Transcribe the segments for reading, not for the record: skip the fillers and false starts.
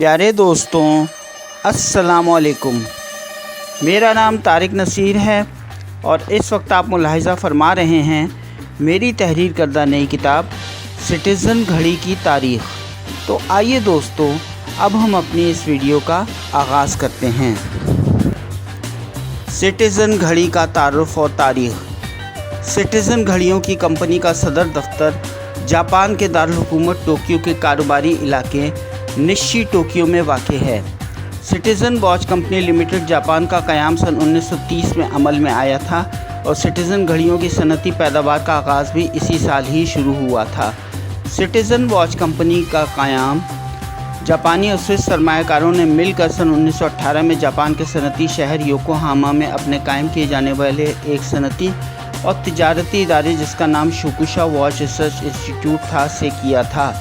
پیارے دوستوں، السلام علیکم۔ میرا نام طارق نصیر ہے اور اس وقت آپ ملاحظہ فرما رہے ہیں میری تحریر کردہ نئی کتاب سٹیزن گھڑی کی تاریخ۔ تو آئیے دوستو، اب ہم اپنی اس ویڈیو کا آغاز کرتے ہیں۔ سٹیزن گھڑی کا تعارف اور تاریخ۔ سٹیزن گھڑیوں کی کمپنی کا صدر دفتر جاپان کے دارالحکومت ٹوکیو کے کاروباری علاقے نشی ٹوکیو میں واقع ہے۔ Citizen watch company limited Japan کا قیام سن 1930 میں عمل میں آیا تھا اور سٹیزن گھڑیوں کی صنعتی پیداوار کا آغاز بھی اسی سال ہی شروع ہوا تھا۔ سٹیزن واچ کمپنی کا قیام جاپانی اور سوئس سرمایہ کاروں نے مل کر سن 1918 میں جاپان کے صنعتی شہر یوکوہاما میں اپنے قائم کیے جانے والے ایک صنعتی اور تجارتی ادارے جس کا نام شوکوشا واچ ریسرچ انسٹی ٹیوٹ تھا سے کیا تھا،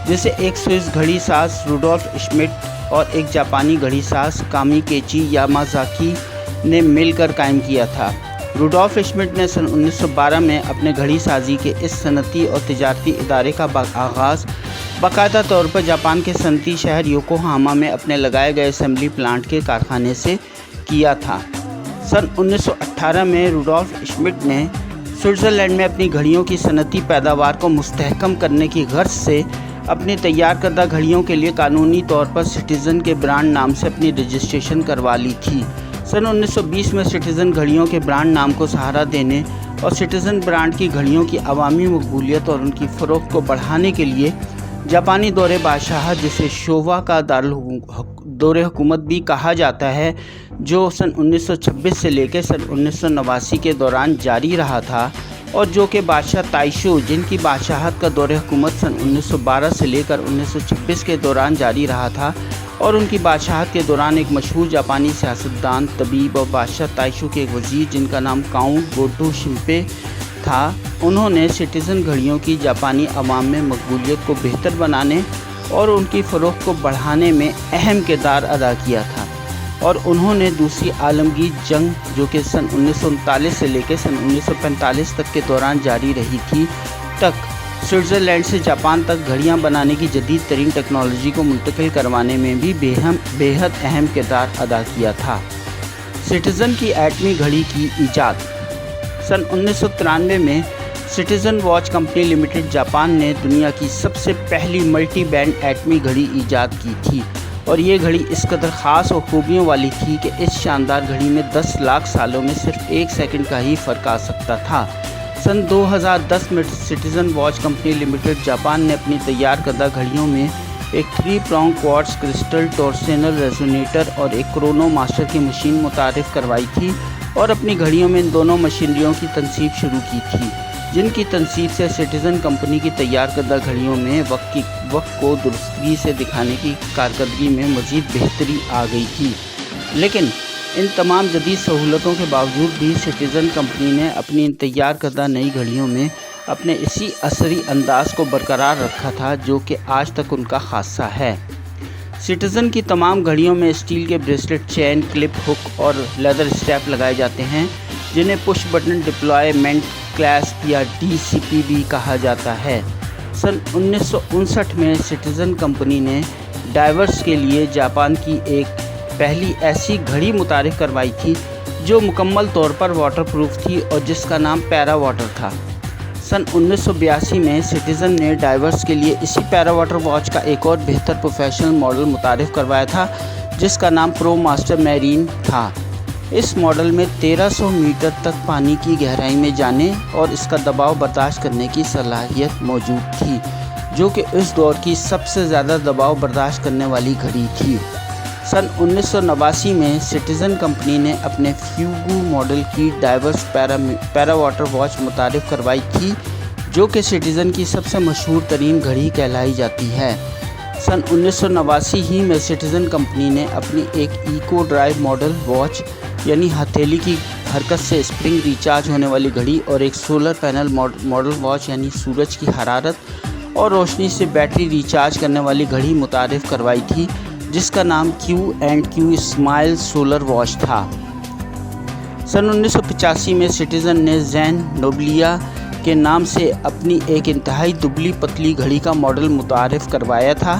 جسے ایک سوئس گھڑی ساز روڈولف شمڈٹ اور ایک جاپانی گھڑی ساز کامیکیچی یامازاکی نے مل کر قائم کیا تھا۔ روڈولف شمڈٹ نے سن 1912 میں اپنے گھڑی سازی کے اس صنعتی اور تجارتی ادارے کا آغاز باقاعدہ طور پر جاپان کے صنعتی شہر یوکوہاما میں اپنے لگائے گئے اسمبلی پلانٹ کے کارخانے سے کیا تھا۔ سن 1918 میں روڈولف شمڈٹ نے سوئٹزرلینڈ میں اپنی گھڑیوں کی صنعتی پیداوار کو مستحکم کرنے کی غرض سے اپنی تیار کردہ گھڑیوں کے لیے قانونی طور پر سٹیزن کے برانڈ نام سے اپنی رجسٹریشن کروا لی تھی۔ سن 1920 میں سٹیزن گھڑیوں کے برانڈ نام کو سہارا دینے اور سٹیزن برانڈ کی گھڑیوں کی عوامی مقبولیت اور ان کی فروخت کو بڑھانے کے لیے جاپانی دور بادشاہت، جسے شووا کا دور حکومت بھی کہا جاتا ہے، جو سن 1926 سے لے کے سن 1989 کے دوران جاری رہا تھا، اور جو کہ بادشاہ تائشو، جن کی بادشاہت کا دور حکومت سن 1912 سے لے کر 1926 کے دوران جاری رہا تھا، اور ان کی بادشاہت کے دوران ایک مشہور جاپانی سیاستدان، طبیب اور بادشاہ تائشو کے ایک وزیر جن کا نام کاؤنٹ گوٹو شنپے تھا، انہوں نے سٹیزن گھڑیوں کی جاپانی عوام میں مقبولیت کو بہتر بنانے اور ان کی فروخت کو بڑھانے میں اہم کردار ادا کیا تھا، اور انہوں نے دوسری عالمگیر جنگ، جو کہ سن 1939 سے لے کے سن 1945 تک کے دوران جاری رہی تھی، تک سوئٹزرلینڈ سے جاپان تک گھڑیاں بنانے کی جدید ترین ٹیکنالوجی کو منتقل کروانے میں بھی بے حد اہم کردار ادا کیا تھا۔ سٹیزن کی ایٹمی گھڑی کی ایجاد۔ سن 1993 میں citizen watch company limited Japan نے دنیا کی سب سے پہلی ملٹی بینڈ ایٹمی گھڑی ایجاد کی تھی، اور یہ گھڑی اس قدر خاص اور خوبیوں والی تھی کہ اس شاندار گھڑی میں 10 لاکھ سالوں میں صرف 1 سیکنڈ کا ہی فرق آ سکتا تھا۔ سن 2010 میں citizen watch company limited Japan نے اپنی تیار کردہ گھڑیوں میں ایک 3 پرونگ کوارٹز کرسٹل ٹورسینل ریزونیٹر اور ایک کرونو ماسٹر کی مشین متعارف کروائی تھی، اور اپنی گھڑیوں میں ان دونوں مشینریوں کی تنصیب شروع کی تھی، جن کی تنصیب سے سٹیزن کمپنی کی تیار کردہ گھڑیوں میں وقت کو درستگی سے دکھانے کی کارکردگی میں مزید بہتری آ گئی تھی۔ لیکن ان تمام جدید سہولتوں کے باوجود بھی سٹیزن کمپنی نے اپنی ان تیار کردہ نئی گھڑیوں میں اپنے اسی عصری انداز کو برقرار رکھا تھا جو کہ آج تک ان کا خاصہ ہے۔ سٹیزن کی تمام گھڑیوں میں اسٹیل کے بریسلٹ، چین، کلپ، ہک اور لیدر اسٹریپ لگائے جاتے ہیں، جنہیں پش بٹن ڈپلائمنٹ کلیسپ یا DCP بھی کہا جاتا ہے۔ سن 1959 میں سٹیزن کمپنی نے ڈائیورس کے لیے جاپان کی ایک پہلی ایسی گھڑی متعارف کروائی تھی جو مکمل طور پر واٹر پروف تھی اور جس کا نام پیرا واٹر تھا۔ سن 1982 میں سٹیزن نے ڈائیورس کے لیے اسی پیرا واٹر واچ کا ایک اور بہتر پروفیشنل ماڈل متعارف کروایا تھا جس کا نام پرو ماسٹر میرین تھا۔ اس ماڈل میں 1300 میٹر تک پانی کی گہرائی میں جانے اور اس کا دباؤ برداشت کرنے کی صلاحیت موجود تھی، جو کہ اس دور کی سب سے زیادہ دباؤ برداشت کرنے والی گھڑی تھی۔ سن 1989 میں سٹیزن کمپنی نے اپنے فیوگو ماڈل کی ڈائیورس پیرا واٹر واچ متعارف کروائی تھی، جو کہ سٹیزن کی سب سے مشہور ترین گھڑی کہلائی جاتی ہے۔ سن 1989 ہی میں سٹیزن کمپنی نے اپنی ایک ایکو ڈرائیو ماڈل واچ، یعنی ہتھیلی کی حرکت سے اسپرنگ ریچارج ہونے والی گھڑی، اور ایک سولر پینل ماڈل واچ، یعنی سورج کی حرارت اور روشنی سے بیٹری ریچارج کرنے والی گھڑی متعارف کروائی تھی، جس کا نام Q&Q اسمائل سولر واچ تھا۔ سن 1985 میں سٹیزن نے زین نوبلیا کے نام سے اپنی ایک انتہائی دبلی پتلی گھڑی کا ماڈل متعارف کروایا تھا،